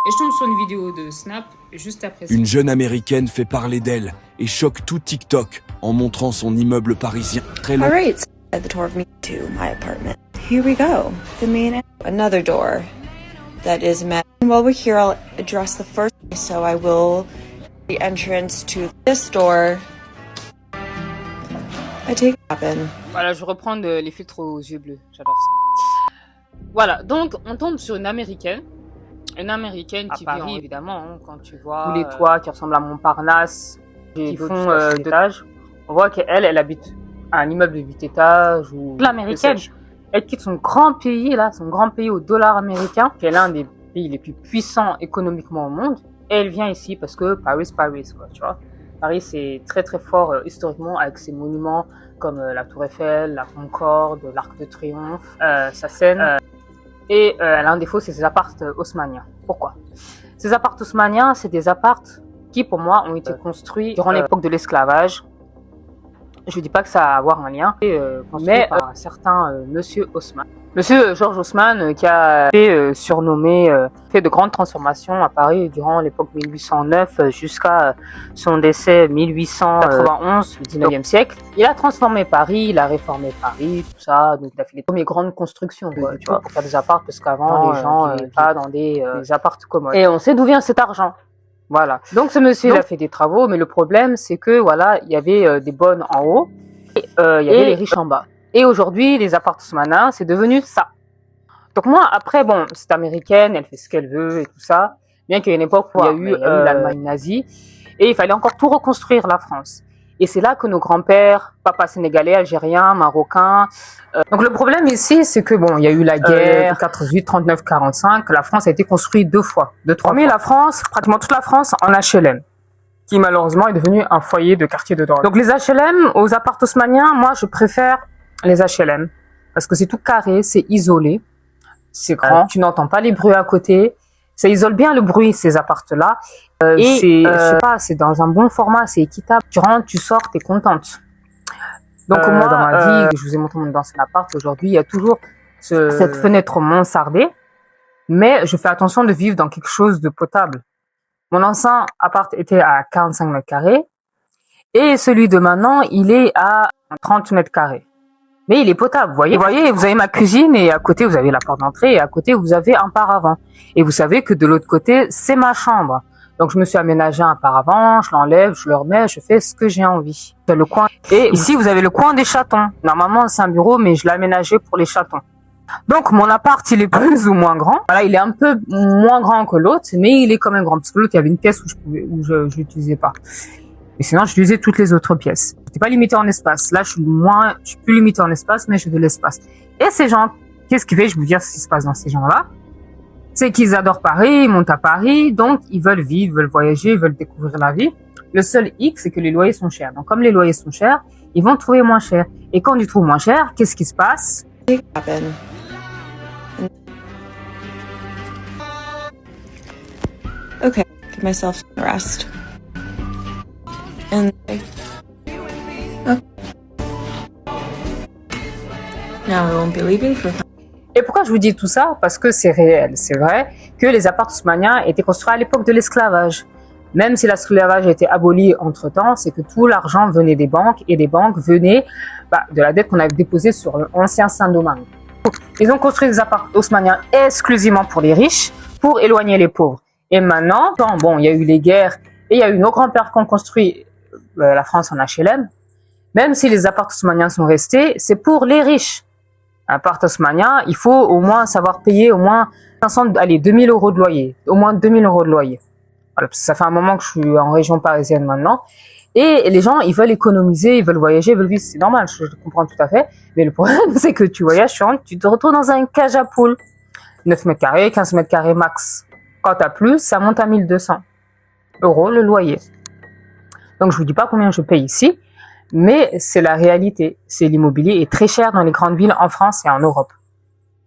Et je tombe sur une vidéo de Snap juste après ça. Une jeune américaine fait parler d'elle et choque tout TikTok en montrant son immeuble parisien très long. All right, so the tour of me to my apartment. Here we go. The main, another door that is met. And while we're here, I'll address the first. So I will the entrance to this door. I take happen. Voilà, je reprends les filtres aux yeux bleus. J'adore ça. Voilà, donc on tombe sur une américaine. Une américaine qui vit évidemment, hein, quand tu vois tous les toits qui ressemblent à Montparnasse, qui font 2 étages. On voit qu'elle habite à un immeuble de 8 étages. Ou l'américaine, elle quitte son grand pays, là, son grand pays au dollar américain, qui est l'un des pays les plus puissants économiquement au monde. Et elle vient ici parce que Paris, quoi, tu vois. Paris, c'est très très fort historiquement avec ses monuments comme la Tour Eiffel, la Concorde, l'Arc de Triomphe, sa Seine. Et elle a un défaut, c'est ses apparts haussmanniens. Pourquoi? Ces apparts haussmanniens, c'est des apparts qui, pour moi, ont été construits durant l'époque de l'esclavage. Je ne dis pas que ça a à avoir un lien, mais par un certain Monsieur Haussmann. Monsieur Georges Haussmann, qui a été surnommé, fait de grandes transformations à Paris durant l'époque 1809 jusqu'à son décès 1891 du 19e siècle. Il a transformé Paris, il a réformé Paris, tout ça. Donc il a fait les premières grandes constructions tu vois, pour faire des apparts, parce qu'avant les gens n'étaient pas dans des apparts commodes. Et on sait d'où vient cet argent. Voilà. Donc ce monsieur il a fait des travaux, mais le problème c'est que voilà, il y avait des bonnes en haut et il y avait les riches en bas. Et aujourd'hui, les appartements, c'est devenu ça. Donc moi, après, bon, c'est américaine, elle fait ce qu'elle veut et tout ça. Bien qu'il y ait une époque où il y a eu l'Allemagne nazie. Et il fallait encore tout reconstruire, la France. Et c'est là que nos grands-pères, papa sénégalais, algériens, marocains... Donc le problème ici, c'est que bon, il y a eu la guerre, 48, 39, 45. La France a été construite 2 fois. 3 fois. La France, pratiquement toute la France, en HLM. Qui malheureusement est devenu un foyer de quartier de drogue. Donc les HLM, aux appartements haussmanniens, moi je préfère les HLM, parce que c'est tout carré, c'est isolé, c'est grand, tu n'entends pas les bruits à côté, ça isole bien le bruit, ces appartements-là, et je sais pas, c'est dans un bon format, c'est équitable, tu rentres, tu sors, t'es contente. Donc moi, dans ma vie, je vous ai montré mon ancien appart, aujourd'hui, il y a toujours cette fenêtre mansardée, mais je fais attention de vivre dans quelque chose de potable. Mon ancien appart était à 45 mètres carrés, et celui de maintenant, il est à 30 mètres carrés. Mais il est potable, vous voyez, vous avez ma cuisine et à côté vous avez la porte d'entrée et à côté vous avez un paravent. Et vous savez que de l'autre côté, c'est ma chambre. Donc je me suis aménagé un paravent, je l'enlève, je le remets, je fais ce que j'ai envie. Le coin. Et ici vous avez le coin des chatons. Normalement c'est un bureau mais je l'ai aménagé pour les chatons. Donc mon appart il est plus ou moins grand. Voilà, il est un peu moins grand que l'autre, mais il est quand même grand. Parce que l'autre il y avait une pièce où je l'utilisais pas. Et sinon, j'utilisais toutes les autres pièces. J'étais pas limité en espace. Là, je suis plus limité en espace, mais j'ai de l'espace. Et ces gens, qu'est-ce qui fait, je veux dire, ce qui se passe dans ces gens-là? C'est qu'ils adorent Paris, ils montent à Paris, donc ils veulent vivre, ils veulent voyager, ils veulent découvrir la vie. Le seul hic, c'est que les loyers sont chers. Donc, comme les loyers sont chers, ils vont trouver moins cher. Et quand ils trouvent moins cher, qu'est-ce qui se passe? Okay, give myself some rest. And now I won't be leaving for. Et pourquoi je vous dis tout ça? Parce que c'est réel, c'est vrai que les appartements haussmanniens étaient construits à l'époque de l'esclavage. Même si l'esclavage a été aboli entre-temps, c'est que tout l'argent venait des banques et des banques venaient de la dette qu'on avait déposée sur l'ancien Saint-Domingue. Ils ont construit des appartements haussmanniens exclusivement pour les riches, pour éloigner les pauvres. Et maintenant, bon, il y a eu les guerres et il y a eu nos grands-pères qui ont construit la France en HLM, même si les appartements haussmanniens sont restés, c'est pour les riches. Un appart haussmannien, il faut au moins savoir payer au moins 2000 euros de loyer, au moins 2000 euros de loyer. Voilà, parce que ça fait un moment que je suis en région parisienne maintenant, et les gens, ils veulent économiser, ils veulent voyager, ils veulent vivre, c'est normal, je comprends tout à fait, mais le problème, c'est que tu voyages, tu te retrouves dans un cage à poules, 9 mètres carrés, 15 mètres carrés max. Quand t'as plus, ça monte à 1200 euros le loyer. Donc, je vous dis pas combien je paye ici, mais c'est la réalité. C'est l'immobilier est très cher dans les grandes villes en France et en Europe.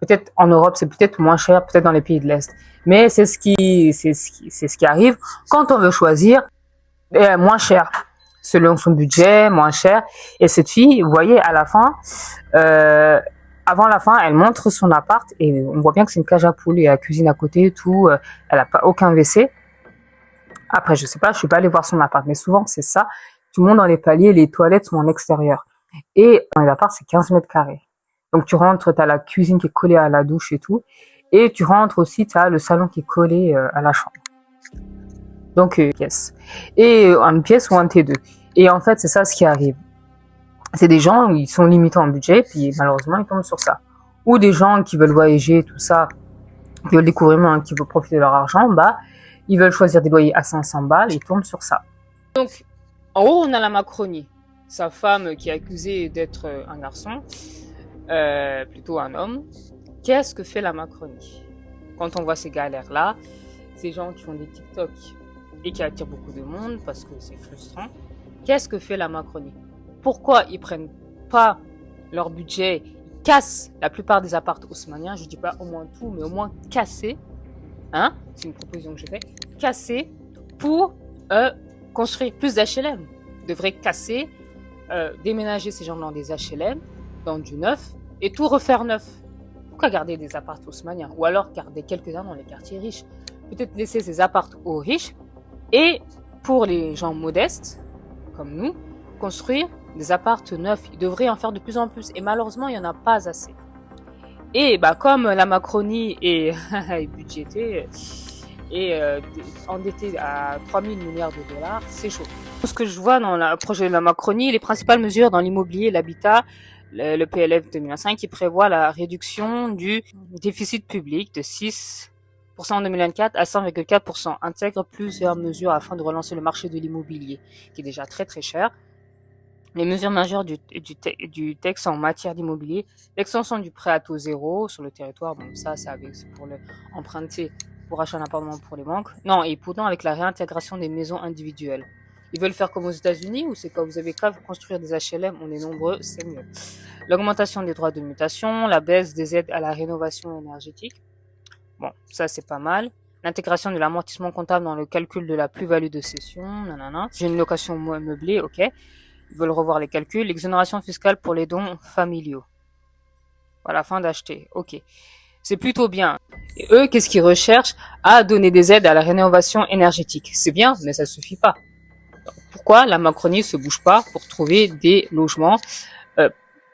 Peut-être en Europe, c'est peut-être moins cher, peut-être dans les pays de l'Est. Mais c'est ce qui arrive quand on veut choisir moins cher, selon son budget, moins cher. Et cette fille, vous voyez, à la fin, avant la fin, elle montre son appart et on voit bien que c'est une cage à poules. Il y a la cuisine à côté, tout. Elle a pas aucun WC. Après, je sais pas, je suis pas allée voir son appart, mais souvent c'est ça. Tu montes dans les paliers, les toilettes sont en extérieur. Et dans les apparts, c'est 15 mètres carrés. Donc tu rentres, t'as la cuisine qui est collée à la douche et tout. Et tu rentres aussi, t'as le salon qui est collé à la chambre. Donc, pièce. Et une pièce ou un T2. Et en fait, c'est ça ce qui arrive. C'est des gens, ils sont limités en budget, puis malheureusement, ils tombent sur ça. Ou des gens qui veulent voyager, tout ça, qui veulent découvrir, qui veulent profiter de leur argent, bah, ils veulent choisir des loyers à 500 balles, ils tombent sur ça. Donc, en haut, on a la Macronie. Sa femme qui est accusée d'être un garçon, plutôt un homme. Qu'est-ce que fait la Macronie? Quand on voit ces galères-là, ces gens qui font des TikTok et qui attirent beaucoup de monde parce que c'est frustrant, qu'est-ce que fait la Macronie? Pourquoi ils prennent pas leur budget, ils cassent la plupart des appartements haussmanniens, je dis pas au moins tout, mais au moins casser, hein, c'est une proposition que je fais, casser pour construire plus d'HLM. Ils devraient casser, déménager ces gens dans des HLM, dans du neuf, et tout refaire neuf. Pourquoi garder des appartements haussmanniens? Ou alors garder quelques-uns dans les quartiers riches? Peut-être laisser ces appartements aux riches, et pour les gens modestes, comme nous, construire des appartements neufs. Ils devraient en faire de plus en plus, et malheureusement, il n'y en a pas assez. Et bah, comme la Macronie est budgétée et endettée à 3000 milliards de dollars, c'est chaud. Ce que je vois dans le projet de la Macronie, les principales mesures dans l'immobilier et l'habitat, le PLF 2025 qui prévoit la réduction du déficit public de 6% en 2024 à 100,4%, intègre plusieurs mesures afin de relancer le marché de l'immobilier, qui est déjà très très cher. Les mesures majeures du texte en matière d'immobilier, l'extension du prêt à taux zéro sur le territoire, bon ça c'est pour emprunter pour acheter un appartement pour les banques. Non, et pourtant avec la réintégration des maisons individuelles. Ils veulent faire comme aux États-Unis, où c'est quand vous avez qu'à construire des HLM, on est nombreux, c'est mieux. L'augmentation des droits de mutation, la baisse des aides à la rénovation énergétique. Bon, ça c'est pas mal. L'intégration de l'amortissement comptable dans le calcul de la plus-value de cession, nanana. J'ai une location meublée, ok. Ils veulent revoir les calculs. L'exonération fiscale pour les dons familiaux. Voilà, fin d'acheter, ok. C'est plutôt bien. Et eux, qu'est-ce qu'ils recherchent? À donner des aides à la rénovation énergétique. C'est bien, mais ça suffit pas. Pourquoi la Macronie se bouge pas pour trouver des logements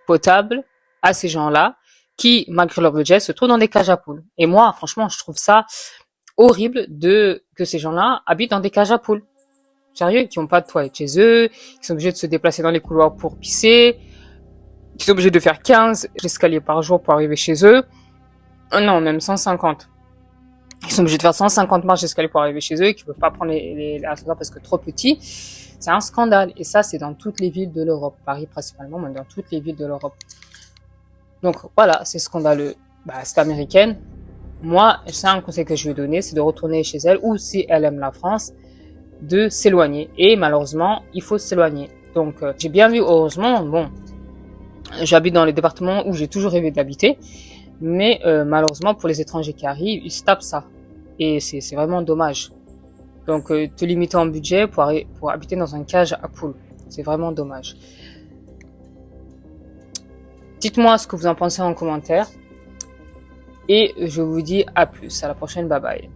potables à ces gens-là qui, malgré leur budget, se trouvent dans des cages à poules? Et moi, franchement, je trouve ça horrible que ces gens-là habitent dans des cages à poules. Sérieux, qui n'ont pas de toilette chez eux, qui sont obligés de se déplacer dans les couloirs pour pisser, qui sont obligés de faire 15 escaliers par jour pour arriver chez eux. Non, même 150. Ils sont obligés de faire 150 marches d'escalier pour arriver chez eux et qui ne peuvent pas prendre les ascenseurs parce que trop petits. C'est un scandale. Et ça, c'est dans toutes les villes de l'Europe. Paris principalement, mais dans toutes les villes de l'Europe. Donc voilà, c'est scandaleux. Bah, c'est américaine. Moi, c'est un conseil que je vais donner, c'est de retourner chez elle, ou si elle aime la France, de s'éloigner. Et malheureusement, il faut s'éloigner. Donc, j'ai bien vu, heureusement, bon, j'habite dans les départements où j'ai toujours rêvé d'habiter. Mais malheureusement, pour les étrangers qui arrivent, ils se tapent ça. Et c'est vraiment dommage. Donc, te limiter en budget pour habiter dans une cage à poules. C'est vraiment dommage. Dites-moi ce que vous en pensez en commentaire. Et je vous dis à plus. À la prochaine. Bye bye.